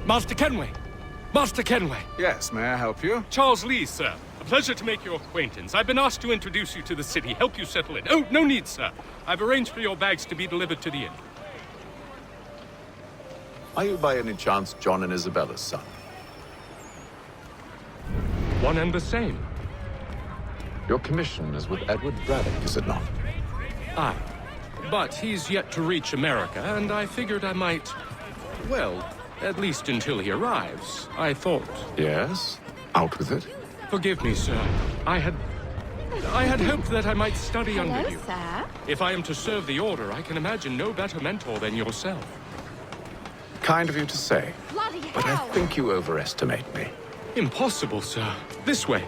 Master Kenway! Master Kenway! Yes, may I help you? Charles Lee, sir. A pleasure to make your acquaintance. I've been asked to introduce you to the city, help you settle in. Oh, no need, sir. I've arranged for your bags to be delivered to the inn. Are you by any chance John and Isabella's son? One and the same. Your commission is with Edward Braddock, is it not? Aye. But he's yet to reach America, and I figured I might... Well, at least until he arrives. I thought... Yes? Out with it. Forgive me, sir. I had hoped that I might study under you. Sir. If I am to serve the Order, I can imagine no better mentor than yourself. Kind of you to say. Bloody But I hell! think you overestimate me. Impossible, sir. This way.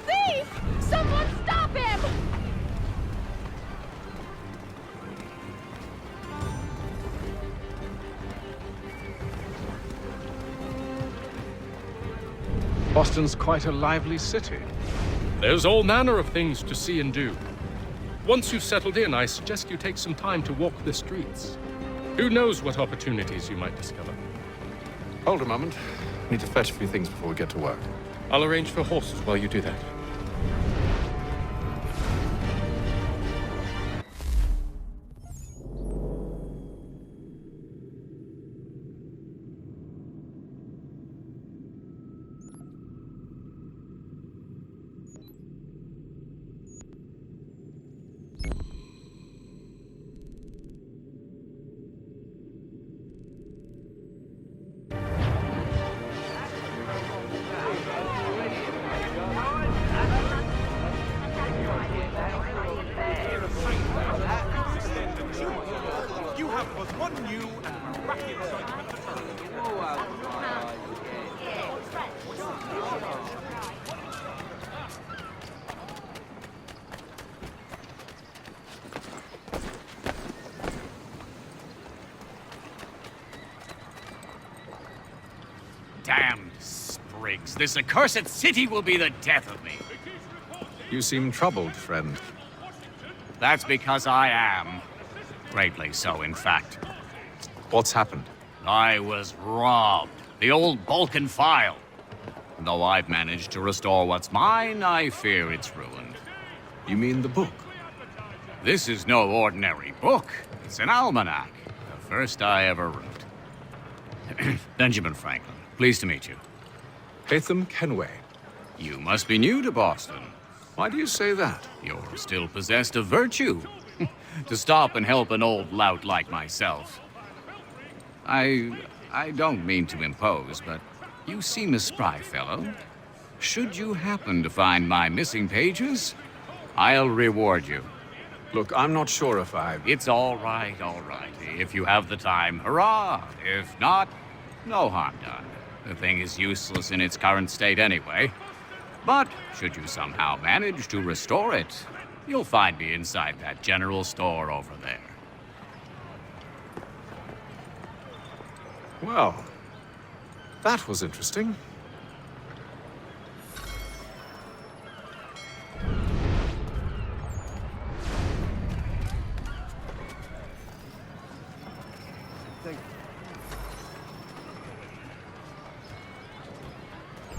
Thief! Someone stop him! Boston's quite a lively city. There's all manner of things to see and do. Once you've settled in, I suggest you take some time to walk the streets. Who knows what opportunities you might discover. Hold a moment. Need to fetch a few things before we get to work. I'll arrange for horses while you do that. Damned sprigs. This accursed city will be the death of me. You seem troubled, friend. That's because I am. Greatly so, in fact. What's happened? I was robbed. The old Balkan file. Though I've managed to restore what's mine, I fear it's ruined. You mean the book? This is no ordinary book. It's an almanac. The first I ever wrote. Benjamin Franklin. Pleased to meet you. Haytham Kenway. You must be new to Boston. Why do you say that? You're still possessed of virtue. To stop and help an old lout like myself. I don't mean to impose, but you seem a spry fellow. Should you happen to find my missing pages, I'll reward you. Look, I'm not sure if I... It's all right. If you have the time, hurrah. If not, no harm done. The thing is useless in its current state anyway. But should you somehow manage to restore it, you'll find me inside that general store over there. Well, that was interesting.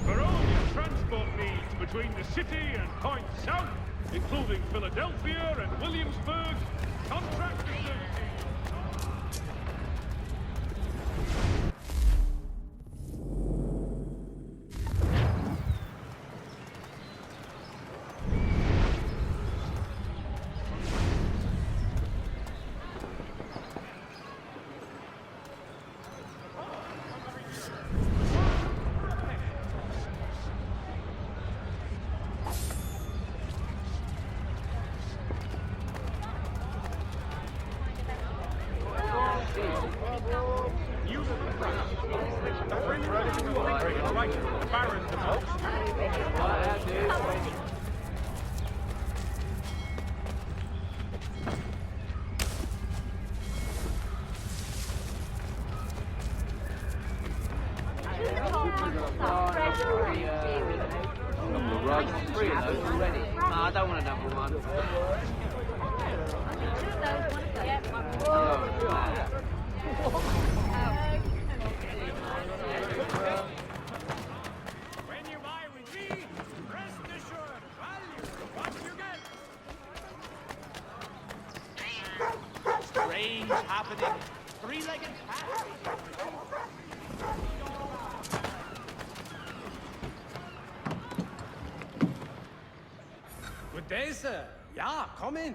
For all your transport needs between the city and Point South, including Philadelphia and Williamsburg, contract services. I don't want another one. Strange happening. Three-legged cat. Good day, sir. Yeah, come in.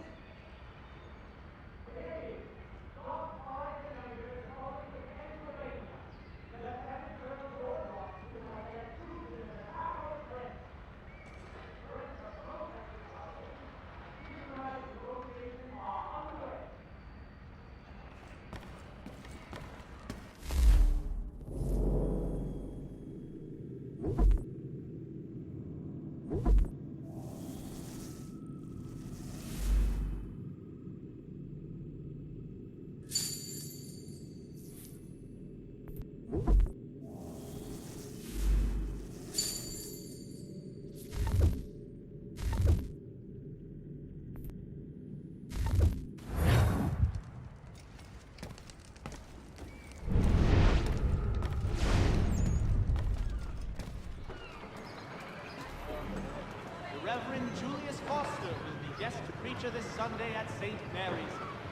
Reverend Julius Foster will be guest preacher this Sunday at St. Mary's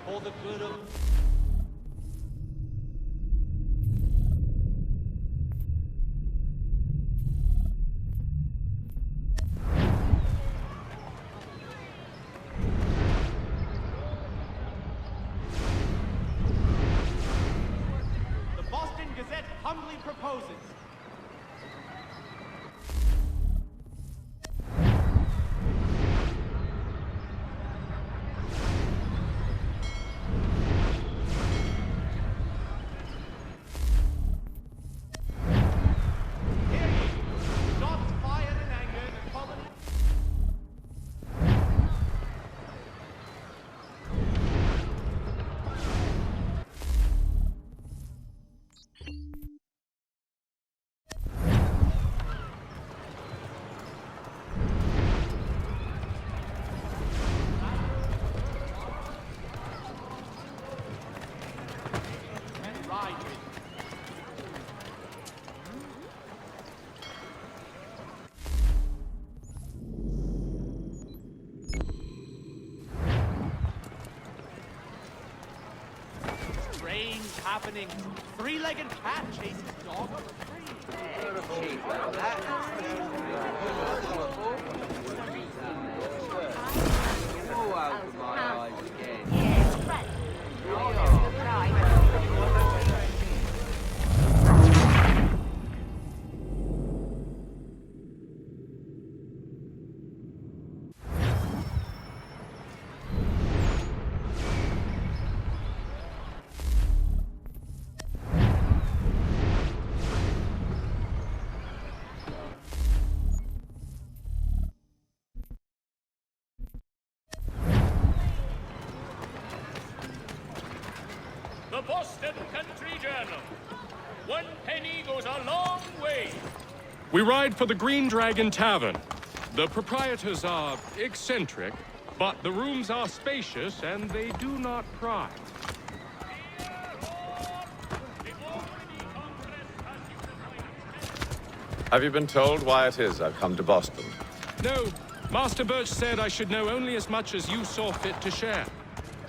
for the good of... The Boston Gazette humbly proposes. Strange happening. Three-legged cat chases dog up a tree. The Boston Country Journal. 1 penny goes a long way. We ride for the Green Dragon Tavern. The proprietors are eccentric, but the rooms are spacious and they do not pry. Have you been told why it is I've come to Boston? No, Master Birch said I should know only as much as you saw fit to share.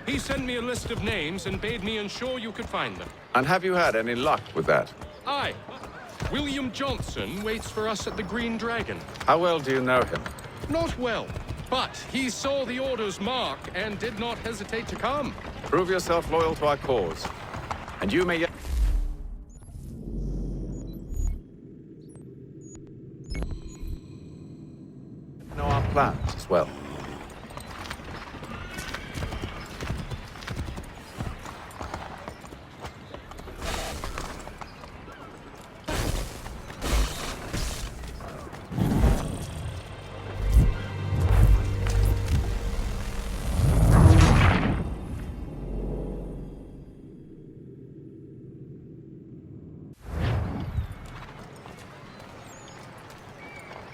He sent me a list of names and bade me ensure you could find them. And have you had any luck with that? Aye. William Johnson waits for us at the Green Dragon. How well do you know him? Not well, but he saw the order's mark and did not hesitate to come. Prove yourself loyal to our cause, and you may yet... know our plans as well.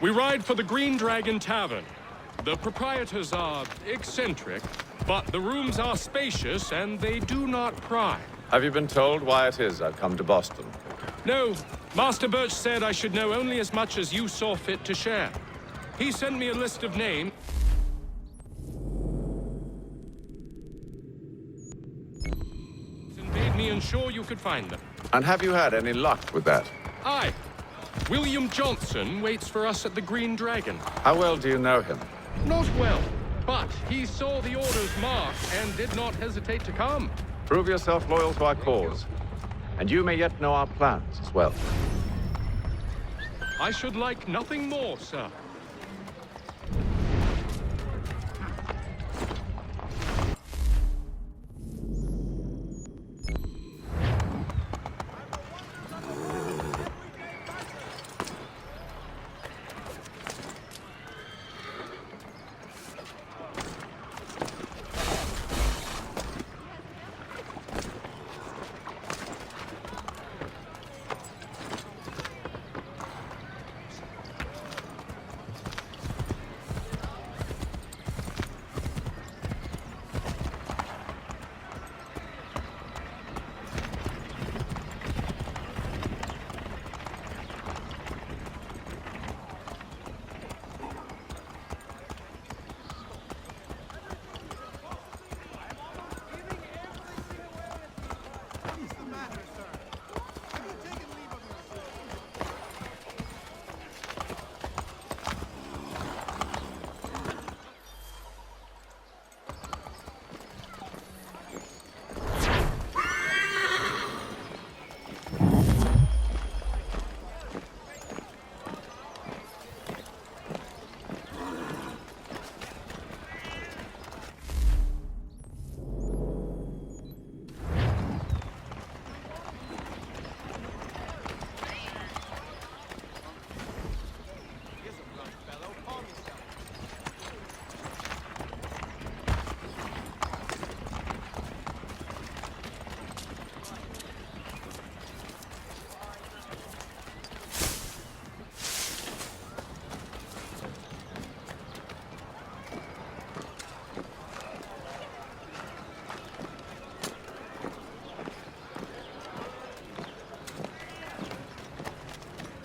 We ride for the Green Dragon Tavern. The proprietors are eccentric, but the rooms are spacious and they do not pry. Have you been told why it is I've come to Boston? No, Master Birch said I should know only as much as you saw fit to share. He sent me a list of names. me ensure you could find them. And have you had any luck with that? Aye. William Johnson waits for us at the Green Dragon. How well do you know him? Not well, but he saw the order's mark and did not hesitate to come. Prove yourself loyal to our cause, and you may yet know our plans as well. I should like nothing more, sir.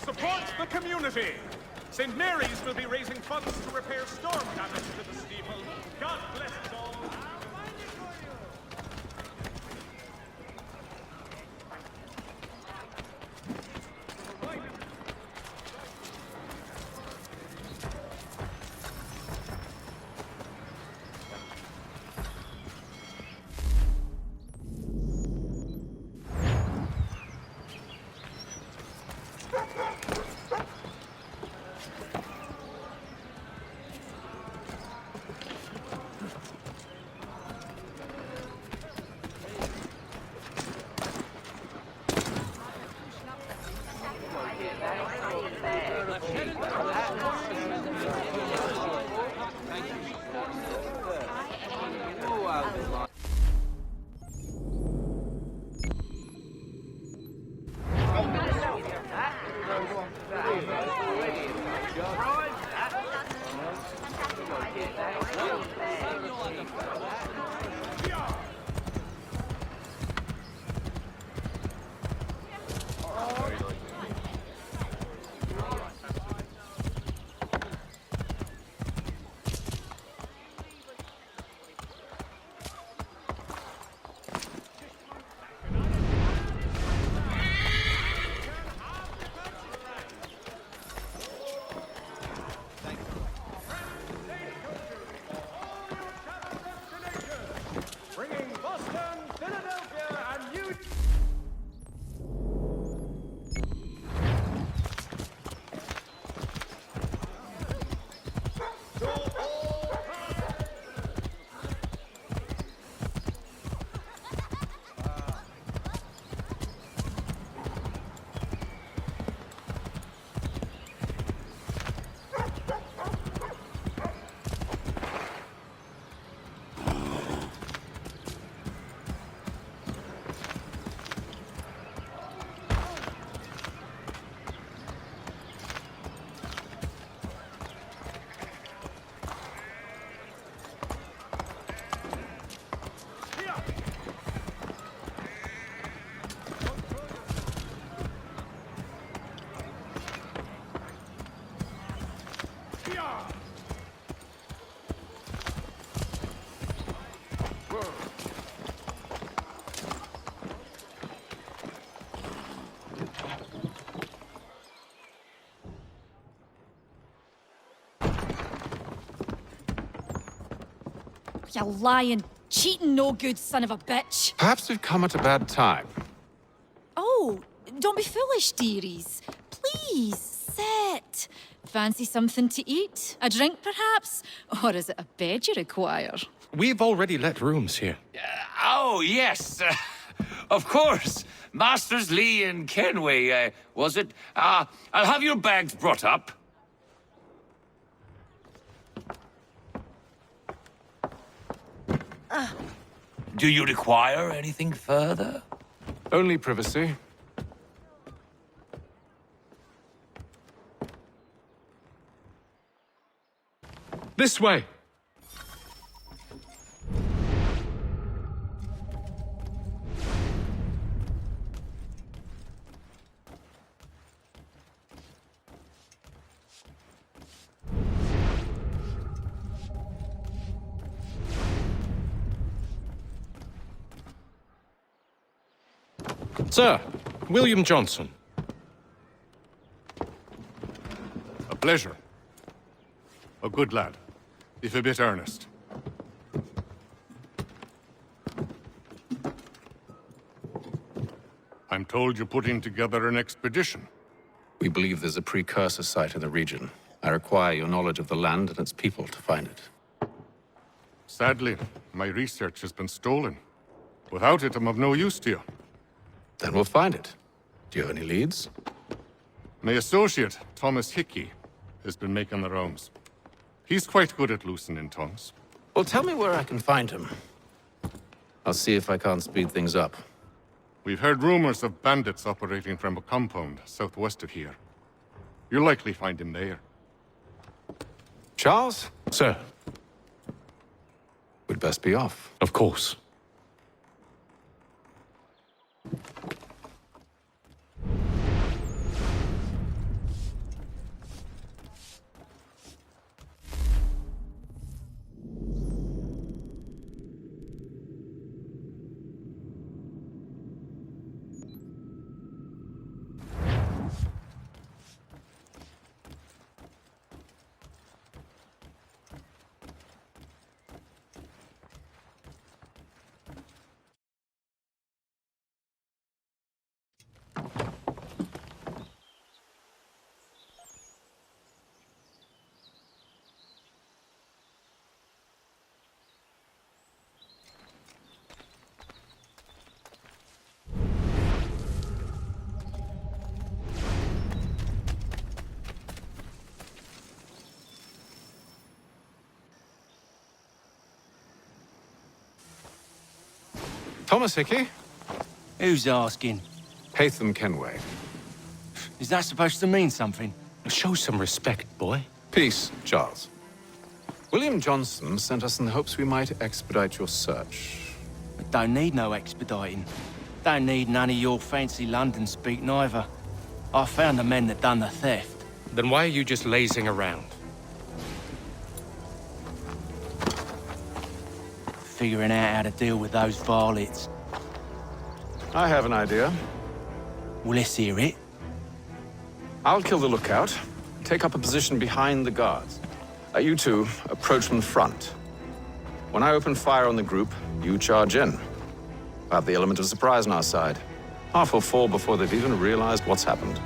Support the community! St. Mary's will be raising funds to repair storm damage to the steeple. God bless us all! You lying, cheating, no good son of a bitch. Perhaps we've come at a bad time. Oh, don't be foolish, dearies. Please, sit. Fancy something to eat? A drink, perhaps? Or is it a bed you require? We've already let rooms here. Oh, yes. Of course. Masters Lee and Kenway, was it? I'll have your bags brought up. Do you require anything further? Only privacy. This way. Sir, William Johnson. A pleasure. A good lad, if a bit earnest. I'm told you're putting together an expedition. We believe there's a precursor site in the region. I require your knowledge of the land and its people to find it. Sadly, my research has been stolen. Without it, I'm of no use to you. Then we'll find it. Do you have any leads? My associate, Thomas Hickey, has been making the rounds. He's quite good at loosening tongues. Well, tell me where I can find him. I'll see if I can't speed things up. We've heard rumors of bandits operating from a compound southwest of here. You'll likely find him there. Charles? Sir, We'd best be off. of course. Thomas Hickey? Who's asking? Haytham Kenway. Is that supposed to mean something? Show some respect, boy. Peace, Charles. William Johnson sent us in the hopes we might expedite your search. I don't need no expediting. Don't need none of your fancy London speak neither. I found the men that done the theft. Then why are you just lazing around? Figuring out how to deal with those varlets. I have an idea. Well, let's hear it. I'll kill the lookout. Take up a position behind the guards. You two, approach from the front. When I open fire on the group, you charge in. I have the element of surprise on our side. Half will fall before they've even realized what's happened.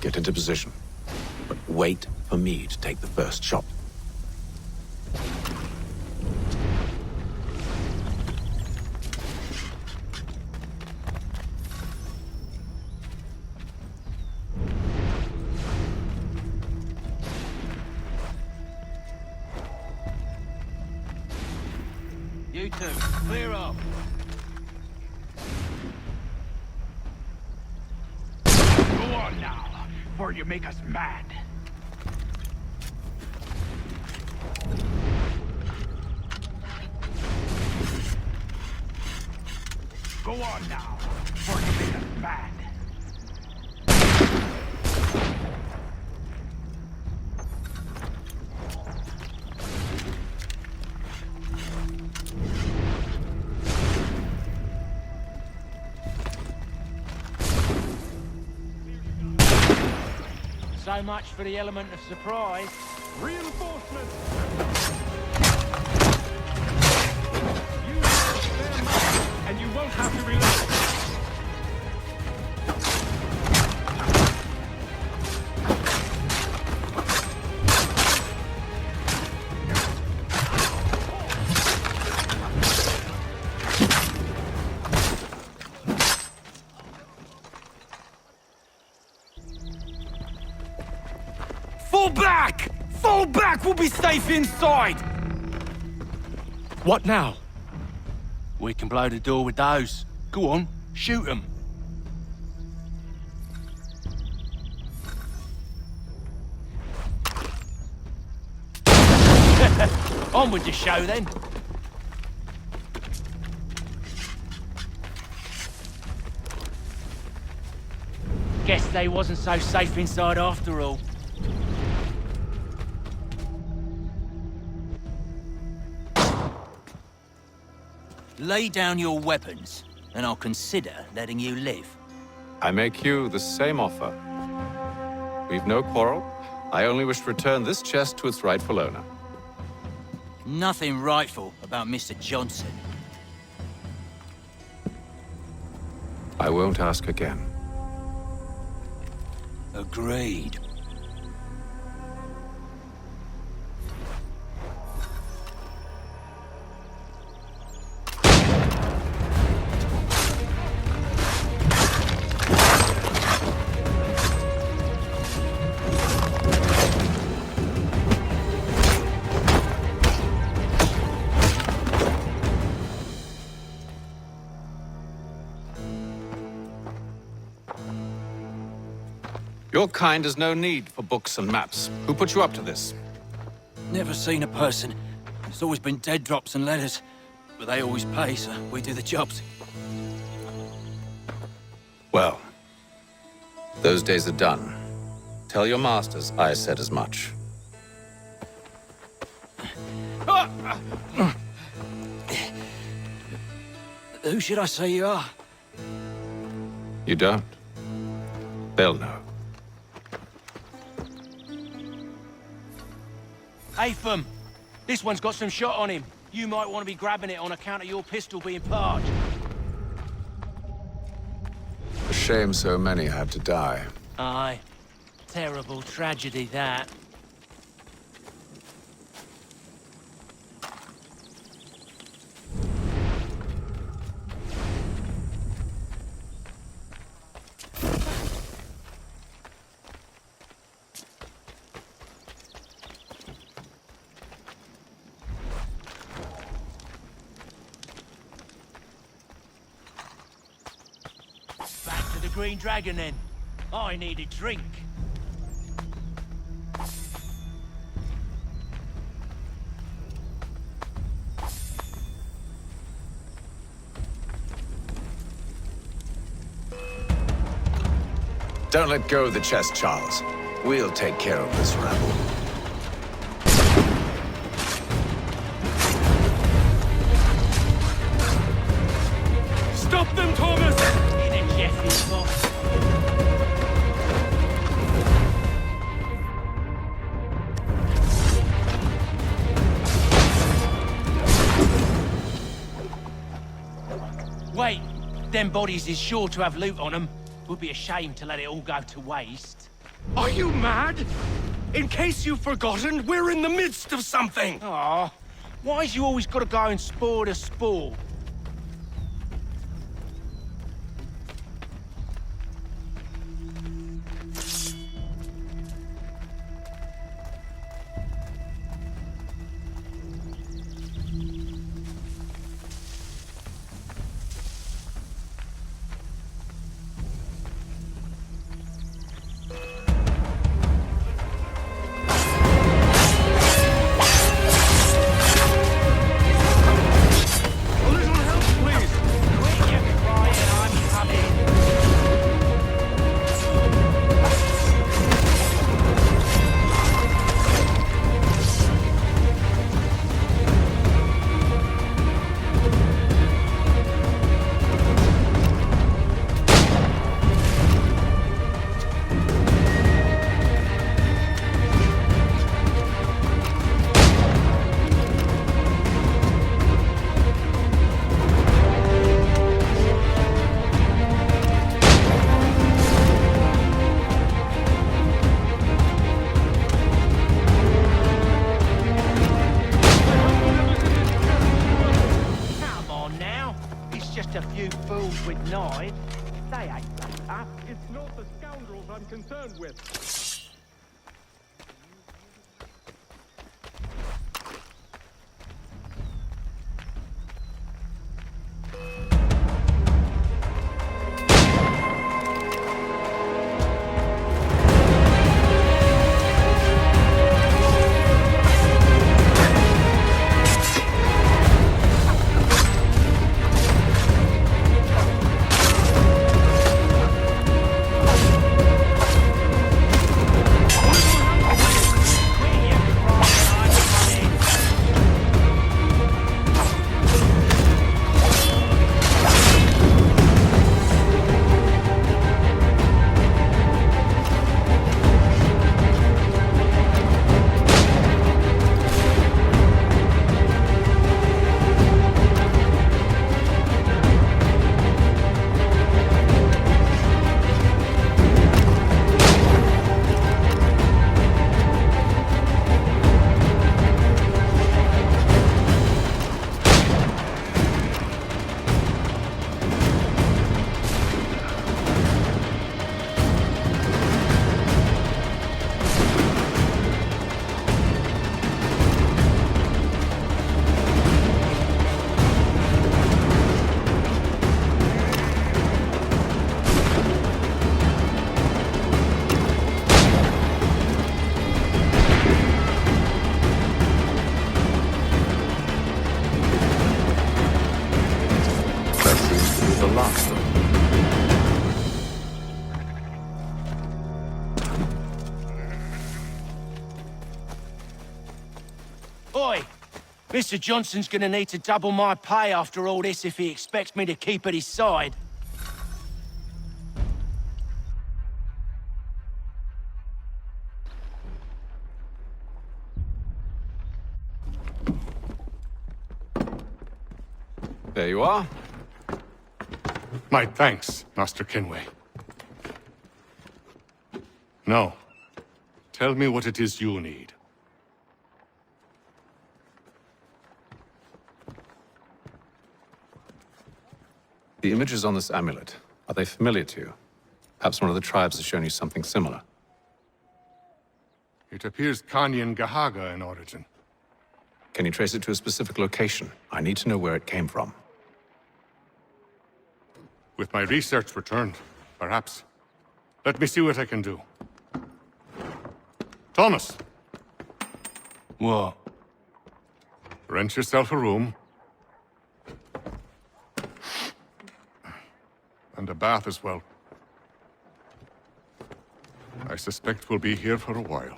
Get into position. But wait for me to take the first shot. You two, clear up. Go on now, before you make us mad. Go on now, before you make us mad. So much for the element of surprise. Reinforcements! Use their might, and you won't have to reload. Fall back! Fall back! We'll be safe inside! What now? We can blow the door with those. Go on, shoot them. On with the show then. Guess they wasn't so safe inside after all. Lay down your weapons, and I'll consider letting you live. I make you the same offer. We've no quarrel. I only wish to return this chest to its rightful owner. Nothing rightful about Mr. Johnson. I won't ask again. Agreed. Your kind has no need for books and maps. Who put you up to this? Never seen a person. It's always been dead drops and letters. But they always pay, so we do the jobs. Well, those days are done. Tell your masters I said as much. Who should I say you are? You don't? They'll know. Atham, this one's got some shot on him. You might want to be grabbing it on account of your pistol being parked. A shame so many had to die. Aye. Terrible tragedy, that. Back to the Green Dragon, then. I need a drink. Don't let go of the chest, Charles. We'll take care of this rabble. Stop them, Thomas! In a Jeffrey box. Wait, them bodies is sure to have loot on them. Would be a shame to let it all go to waste. Are you mad? In case you've forgotten, we're in the midst of something! Aw, why's you always gotta go and spoil the sport? A little ignite, they ain't so tough. It's not the scoundrels I'm concerned with. The last. Oi! Mr. Johnson's gonna need to double my pay after all this if he expects me to keep at his side. There you are. My thanks, Master Kenway. Now, tell me what it is you need. The images on this amulet, are they familiar to you? Perhaps one of the tribes has shown you something similar. It appears Kanyan Gahaga in origin. Can you trace it to a specific location? I need to know where it came from. With my research returned, perhaps. Let me see what I can do. Thomas! What? Rent yourself a room. And a bath as well. I suspect we'll be here for a while.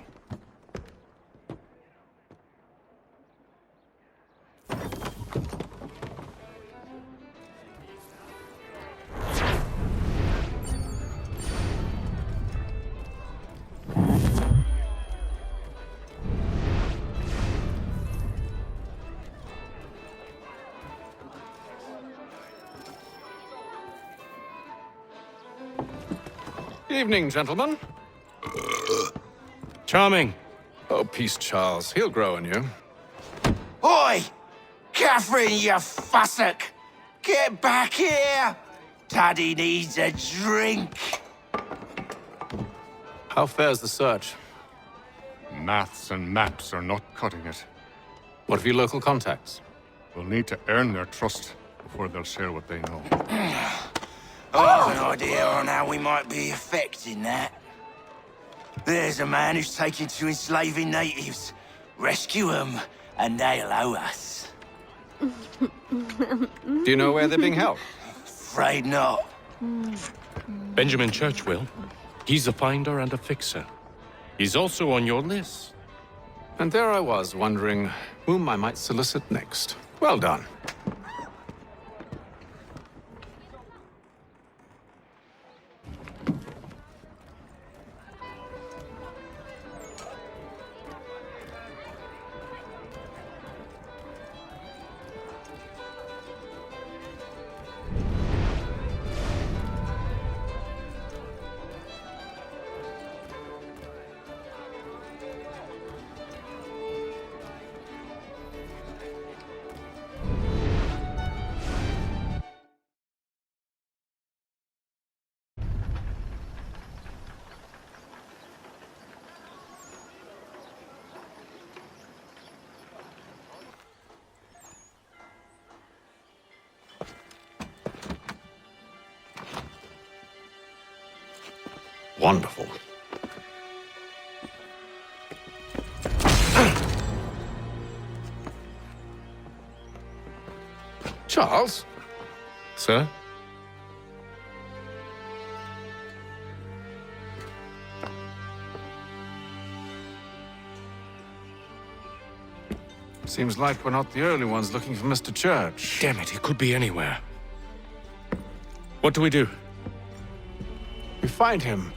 Evening, gentlemen. Charming. Oh, peace, Charles. He'll grow on you. Oi! Catherine, you fussock! Get back here! Daddy needs a drink. How fares the search? Maths and maps are not cutting it. What of your local contacts? We'll need to earn their trust before they'll share what they know. I have an idea on how we might be affecting that. There's a man who's taken to enslaving natives. Rescue them, and they'll owe us. Do you know where they're being held? Afraid not. Benjamin Church will. He's a finder and a fixer. He's also on your list. And there I was, wondering whom I might solicit next. Well done. Wonderful. Charles? Sir? Seems like we're not the only ones looking for Mr. Church. Damn it, he could be anywhere. What do we do? We find him.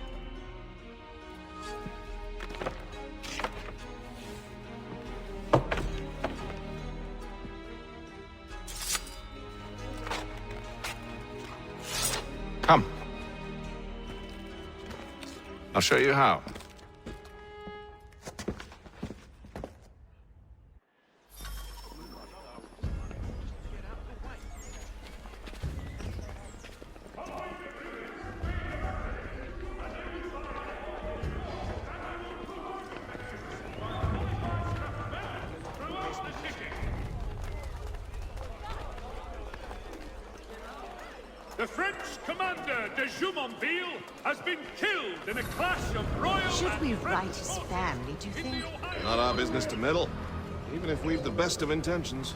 Come. I'll show you how. The French commander de Jumonville has been killed in a clash of royal. Should we write his family, do you think? Not our business to meddle, even if we've the best of intentions.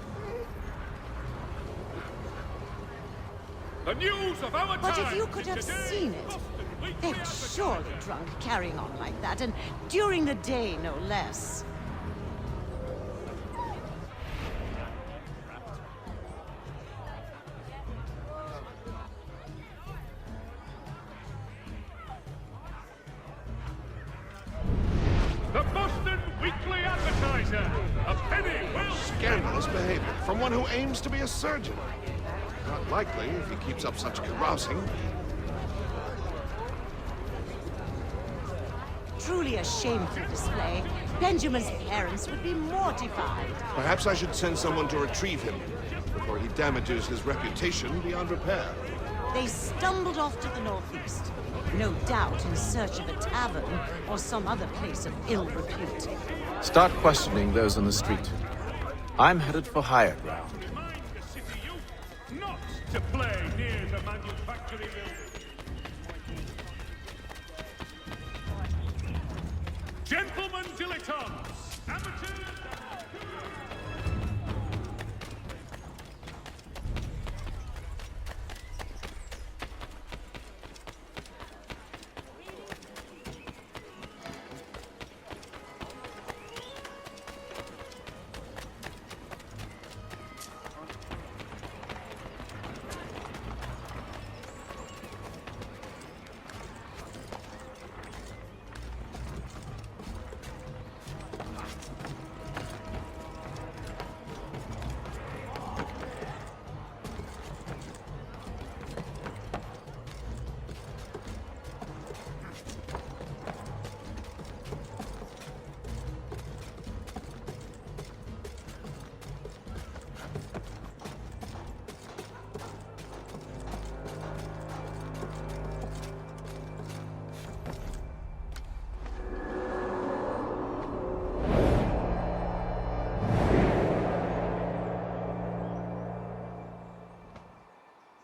The news of our But time if you could have seen it, they were surely drunk carrying on like that, and during the day, no less. The Boston Weekly Advertiser, a penny well Scandalous behavior from one who aims to be a surgeon. Not likely if he keeps up such carousing. Truly a shameful display. Benjamin's parents would be mortified. Perhaps I should send someone to retrieve him before he damages his reputation beyond repair. They stumbled off to the northeast, no doubt in search of a tavern or some other place of ill repute. Start questioning those on the street. I'm headed for higher ground. remind the city youth not to play near the manufactory building. Gentlemen dilettantes, amateurs.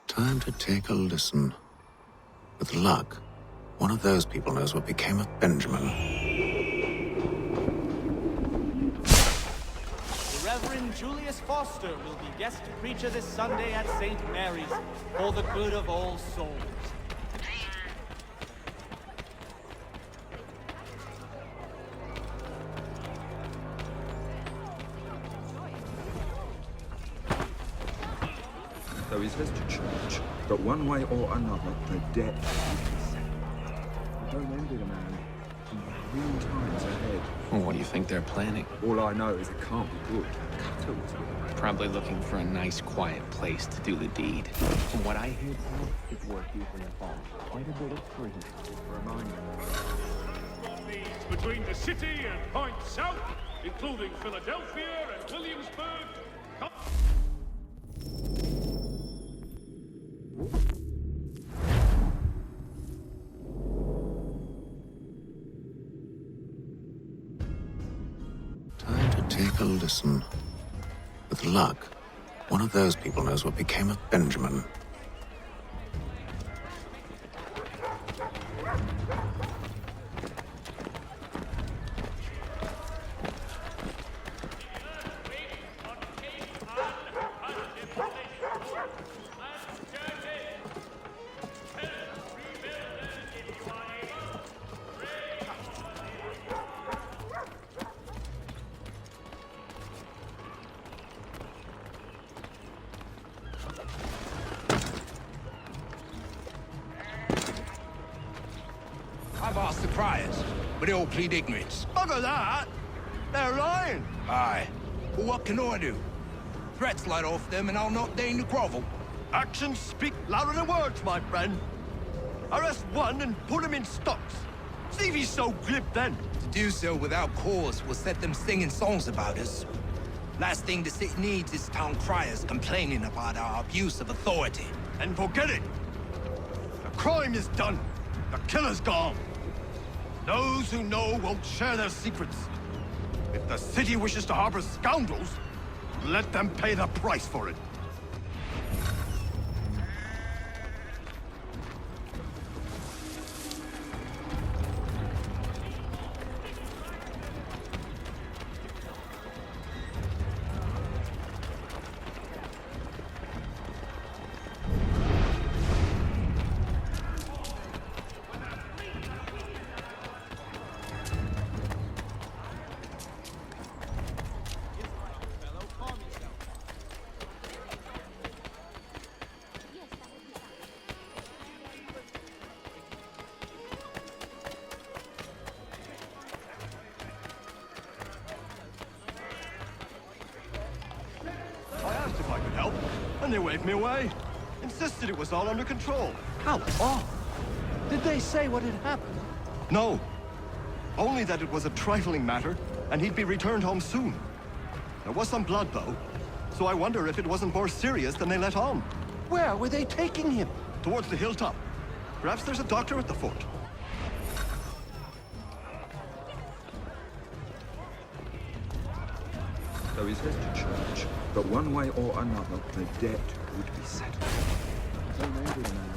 Time to take a listen. With luck, one of those people knows what became of Benjamin. The Reverend Julius Foster will be guest preacher this Sunday at St. Mary's for the good of all souls. Though he says to church, but one way or another, the debt is set. I don't envy the man. Real times ahead. Well, what do you think they're planning? All I know is it can't be good. Cuttles with it. Probably looking for a nice, quiet place to do the deed. From what I hear, Paul, it's worth using the phone. Quite a bit of free. Reminder. Between the city and Point South, including Philadelphia and Williamsburg. Time to take a listen. With luck, one of those people knows what became of Benjamin. I've asked the criers, but they all plead ignorance. Bugger that! They're lying! Aye. Well, what can I do? Threats light off them, and I'll not deign to grovel. Actions speak louder than words, my friend. Arrest one and put him in stocks. See if he's so glib then. To do so without cause will set them singing songs about us. Last thing the city needs is town criers complaining about our abuse of authority. And forget it. The crime is done. The killer's gone. Those who know won't share their secrets. If the city wishes to harbor scoundrels, let them pay the price for it. And they waved me away. Insisted it was all under control. How odd. Did they say what had happened? No. Only that it was a trifling matter, and he'd be returned home soon. There was some blood, though, so I wonder if it wasn't more serious than they let on. Where were they taking him? Towards the hilltop. Perhaps there's a doctor at the fort. So he says to church, but one way or another, the debt would be settled. Don't envy the man.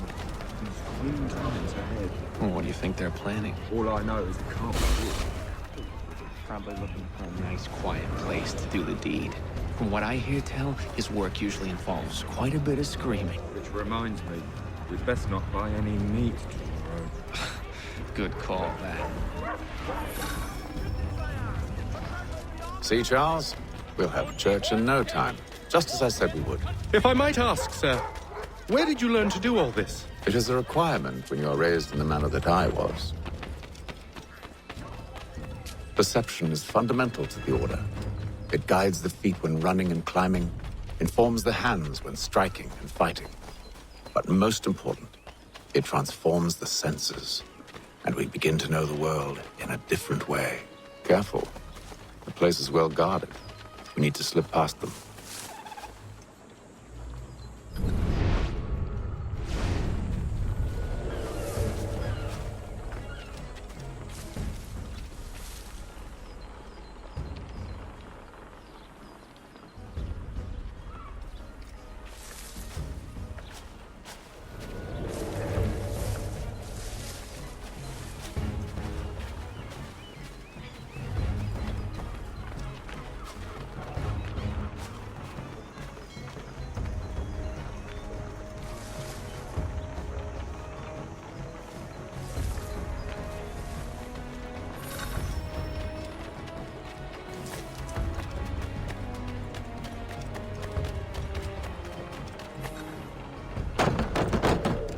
He's 3 times ahead. Well, what do you think they're planning? All I know is it can't be good. Probably looking for a nice, quiet place to do the deed. From what I hear tell, his work usually involves quite a bit of screaming. Which reminds me, we'd best not buy any meat tomorrow. Good call, that. See, Charles? We'll have church in no time, just as I said we would. If I might ask, sir, where did you learn to do all this? It is a requirement when you are raised in the manner that I was. Perception is fundamental to the Order. It guides the feet when running and climbing, informs the hands when striking and fighting. But most important, it transforms the senses, and we begin to know the world in a different way. Careful. The place is well guarded. We need to slip past them.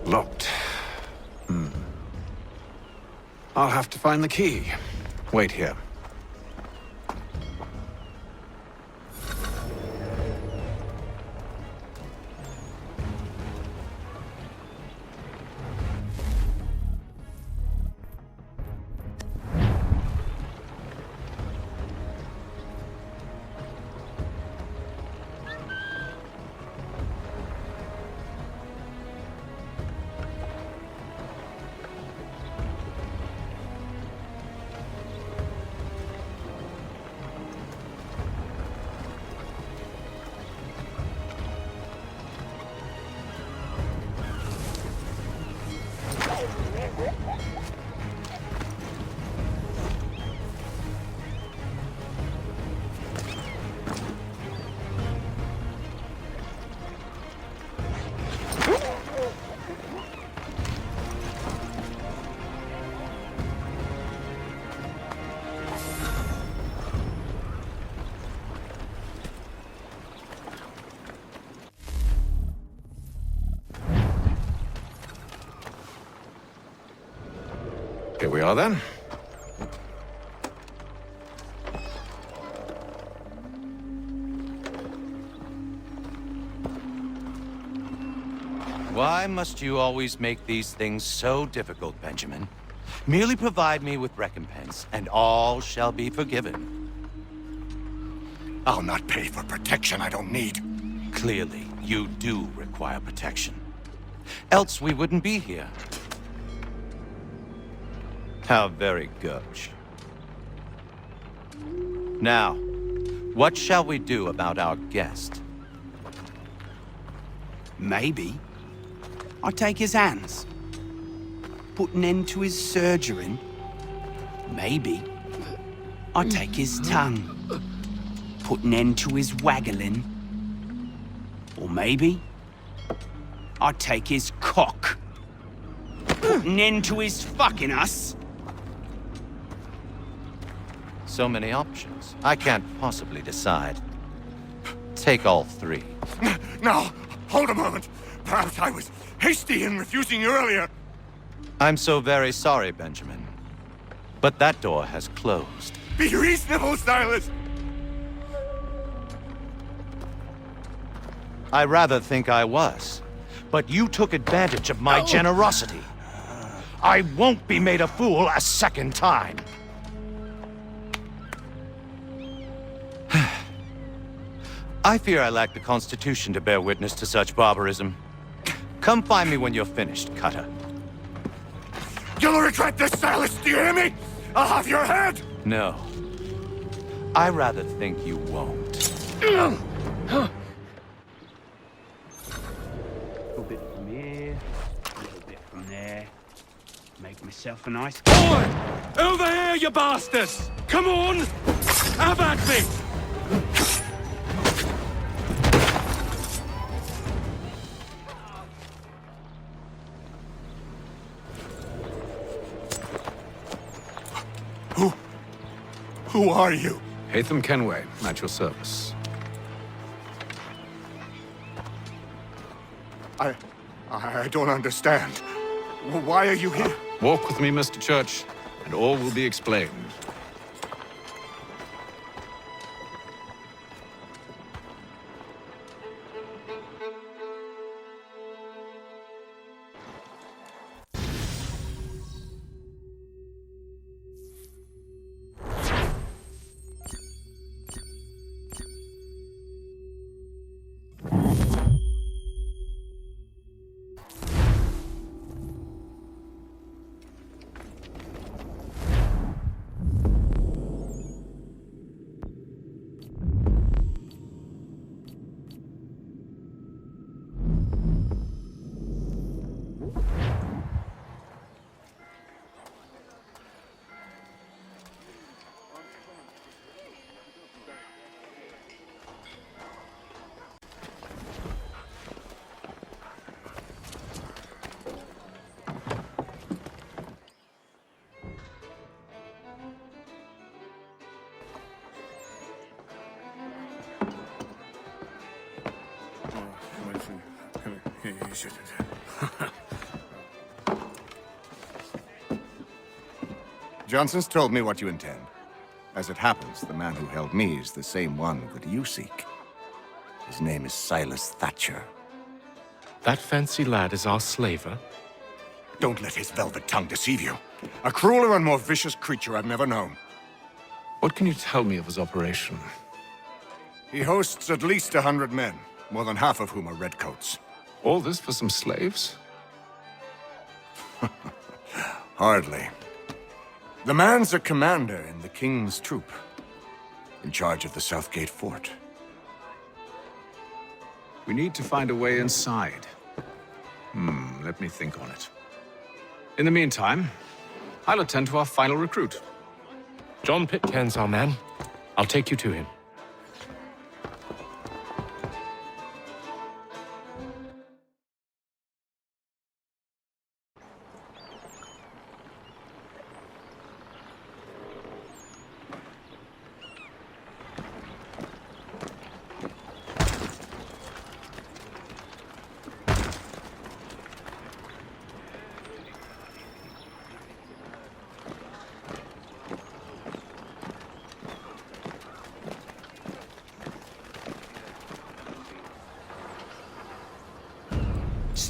Locked. I'll have to find the key. Wait here. Here we are then. Why must you always make these things so difficult, Benjamin? Merely provide me with recompense, and all shall be forgiven. I'll not pay for protection I don't need. Clearly, you do require protection. Else we wouldn't be here. How very gauche. Now, what shall we do about our guest? Maybe I'll take his hands. Put an end to his surgering. Maybe I'll take his tongue. Put an end to his waggling. Or maybe I'll take his cock. Put an end to his fucking us. So many options. I can't possibly decide. Take all three. Now, hold a moment. Perhaps I was hasty in refusing you earlier. I'm so very sorry, Benjamin. But that door has closed. Be reasonable, Silas! I rather think I was. But you took advantage of my generosity. I won't be made a fool a second time. I fear I lack the constitution to bear witness to such barbarism. Come find me when you're finished, Cutter. You'll regret this, Silas, do you hear me? I'll have your head! No. I rather think you won't. A little bit from here, a little bit from there. Make myself a nice... Boy! Over here, you bastards! Come on! Have at me! Who are you? Hatham Kenway, at your service. I don't understand. Why are you here? Walk with me, Mr. Church, and all will be explained. Johnson's told me what you intend. As it happens, the man who held me is the same one that you seek. His name is Silas Thatcher. That fancy lad is our slaver? Don't let his velvet tongue deceive you. A crueler and more vicious creature I've never known. What can you tell me of his operation? He hosts at least 100 men, more than half of whom are redcoats. All this for some slaves? Hardly. The man's a commander in the King's troop, in charge of the Southgate Fort. We need to find a way inside. Let me think on it. In the meantime, I'll attend to our final recruit. John Pitcairn's our man. I'll take you to him.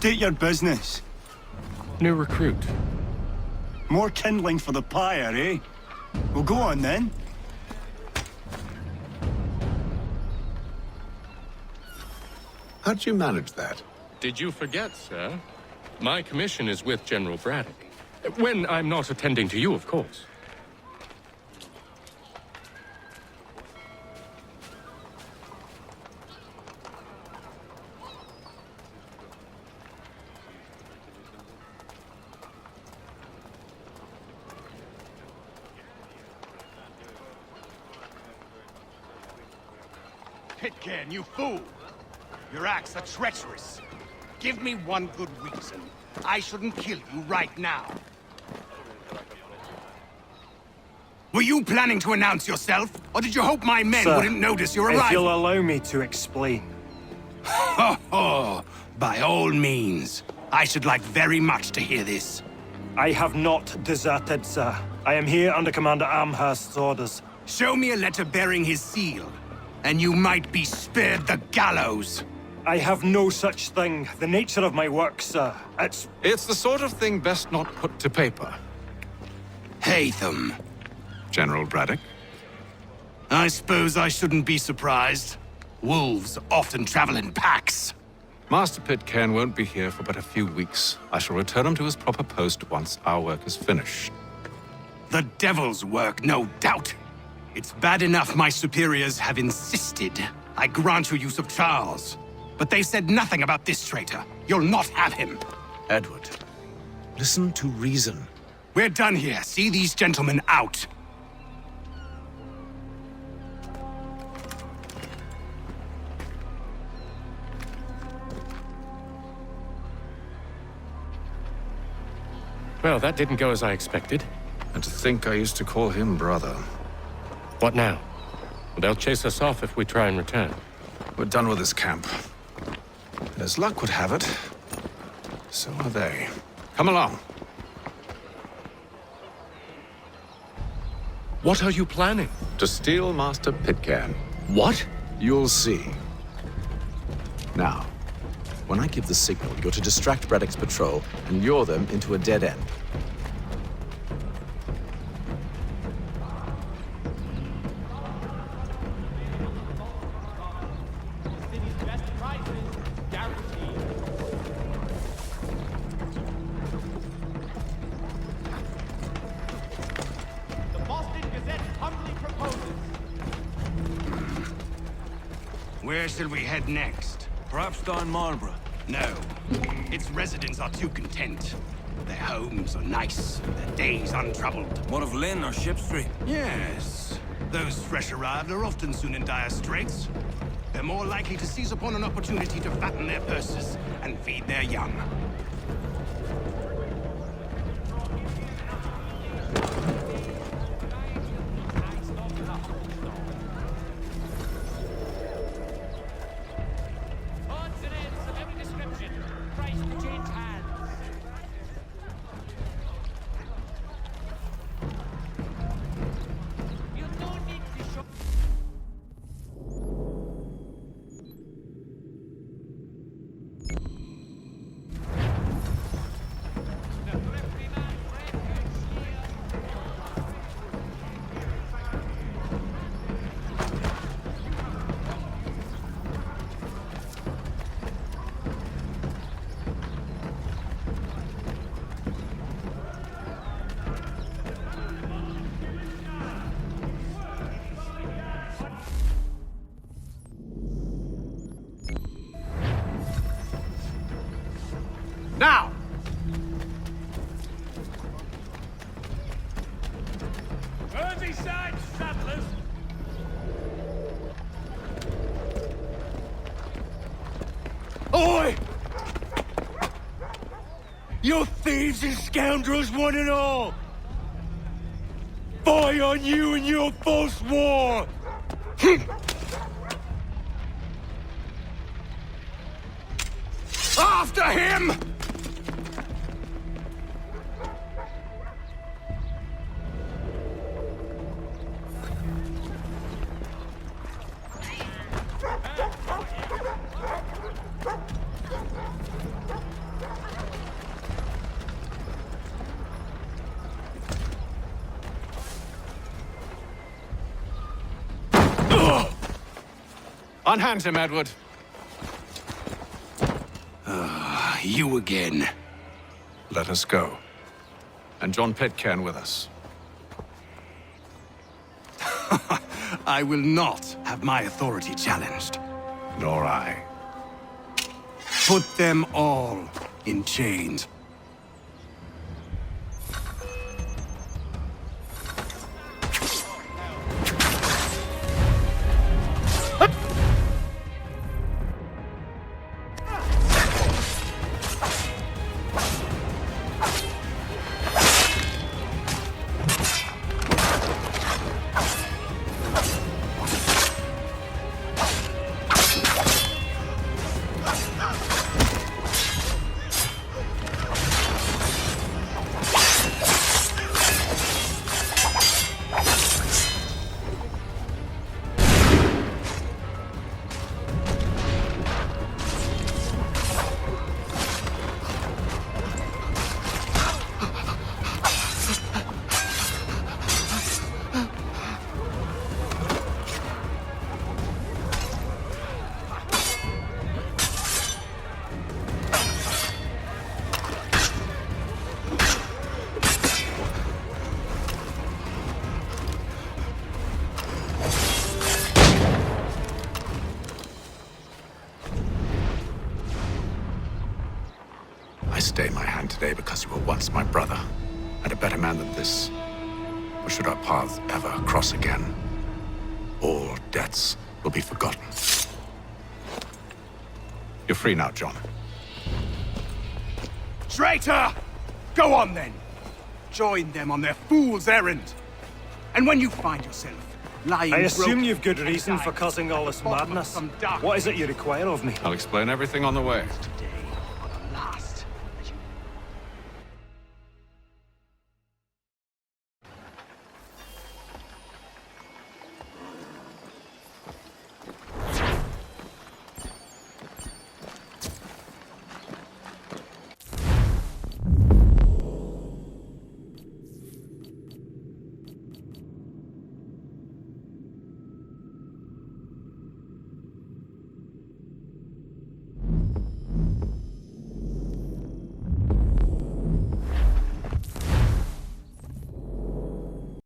State your business. New recruit. More kindling for the pyre, eh? Well, go on then. How'd you manage that? Did you forget, sir? My commission is with General Braddock. When I'm not attending to you, of course. Pitcairn, you fool! Your acts are treacherous. Give me one good reason. I shouldn't kill you right now. Were you planning to announce yourself? Or did you hope my men Sir, wouldn't notice your arrival? if you'll allow me to explain. Ho ho! By all means. I should like very much to hear this. I have not deserted, sir. I am here under Commander Amherst's orders. Show me a letter bearing his seal, and you might be spared the gallows. I have no such thing. The nature of my work, sir, It's the sort of thing best not put to paper. Hatham. General Braddock? I suppose I shouldn't be surprised. Wolves often travel in packs. Master Pitcairn won't be here for but a few weeks. I shall return him to his proper post once our work is finished. The devil's work, no doubt. It's bad enough my superiors have insisted I grant you use of Charles. But they said nothing about this traitor. You'll not have him. Edward, listen to reason. We're done here. See these gentlemen out. Well, that didn't go as I expected. And to think I used to call him brother. What now? They'll chase us off if we try and return. We're done with this camp. And as luck would have it, so are they. Come along. What are you planning? To steal Master Pitcairn. What? You'll see. Now, when I give the signal, you're to distract Braddock's patrol and lure them into a dead end. Where shall we head next? Perhaps down Marlborough. No. Its residents are too content. Their homes are nice, their days untroubled. What of Lynn or Ship Street? Yes. Those fresh arrived are often soon in dire straits. They're more likely to seize upon an opportunity to fatten their purses and feed their young. Now! Merseyside saddlers! Oi! You thieves and scoundrels, one and all! Fie on you and your false war! After him! Unhand him, Edward. You again. Let us go. And John Pitcairn with us. I will not have my authority challenged. Nor I. Put them all in chains. I stay my hand today because you were once my brother, and a better man than this. Or should our paths ever cross again, all debts will be forgotten. You're free now, John. Traitor! Go on then. Join them on their fool's errand. And when you find yourself lying I assume broken you've good reason for causing all this madness. What is it you require of me? I'll explain everything on the way.